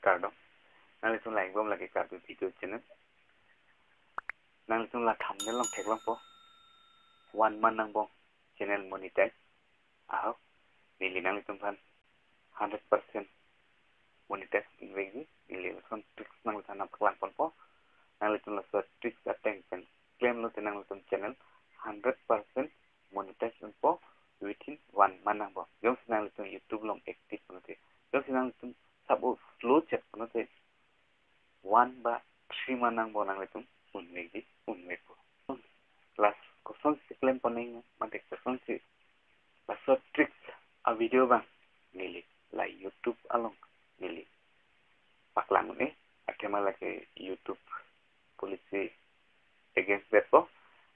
card dong. Nang litung like bom lagi card video channel. Nang litung la thumbnail long thek long po. 1 month nang bom channel monetize. Aho nili nang litung pan 100% monetize inwegi nili son tricks nang litung nang paklang pon po. Nang litung la so tricks ateng pen claim lo tenang litung channel 100% monetize po within 1 month nang bom. Jom sinang litung YouTube long active ponote. Jom sinang litung sabo slow chat ponote 1 ba 3 month nang bo nang litung unwegi unweg po. Plus kosong si claim poning mate kosong si paso tricks a video bang nili la YouTube along nili paklang ni akema la ke YouTube policy against that po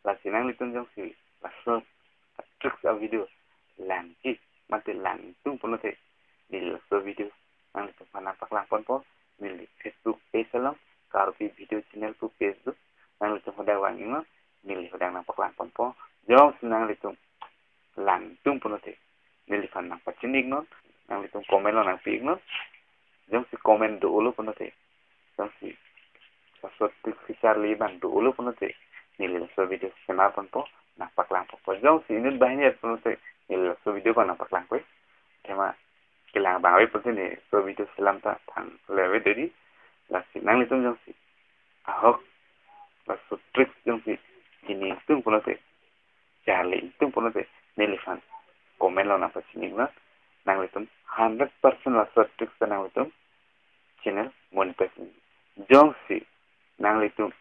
la sinang litung jong si paso tricks a video langki mate langtung ponote nili so video nang litung pana paklang pon po nili Facebook page along karupi video channel pu Facebook nang litung hoda wangi no nili hoda nang paklang pon po jong sinang litung langtung ponote nili fan nang pachinig no nang litung komen lo nang piig no jong si komen do ulo ponote jong si paso tricks si Charlie bang do ulo ponote nili so video senar pon po nang paklang po jong si inut bahnya ponote nili so video pa nang paklang po tema kilang bangwe ponote ni so video selam ta thang lewe dedi la si nang litung jong si ahok paso tricks jong si ini tung ponote Charlie tung ponote nili fan komen lo nang pachinig no nang litung 100% la so tricks nang litung channel monetize jong si nang litung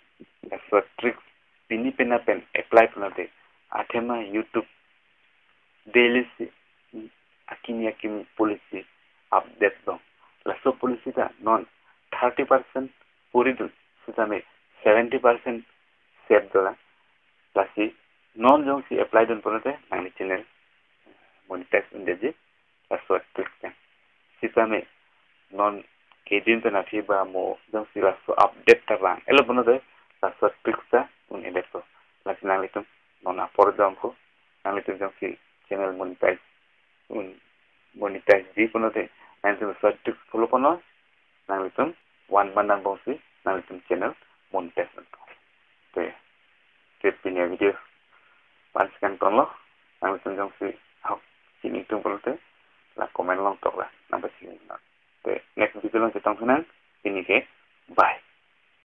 la so tricks pini pena pen apply ponote athema YouTube daily si akimi policy update dong la so policy ta non 30% puri dun sutame 70% save dola la si non jong si apply dun ponote nang channel monetize undeje la so tricks kan sitame non kedin ta na fiba mo jong si la so update ta bang elo ponote la so tricks ta un edit ko la si nang litung non apor jong ko nang litung jong si channel monetize un monetize di ponote nang litung so tricks follow pono nang litung 1 month nang bong si nang litung channel monetize te punya video panskan kon lo nang litung jong si hok sini tung ponote la komen long tok la nang sini te next video long kitong sunan ini ke bye.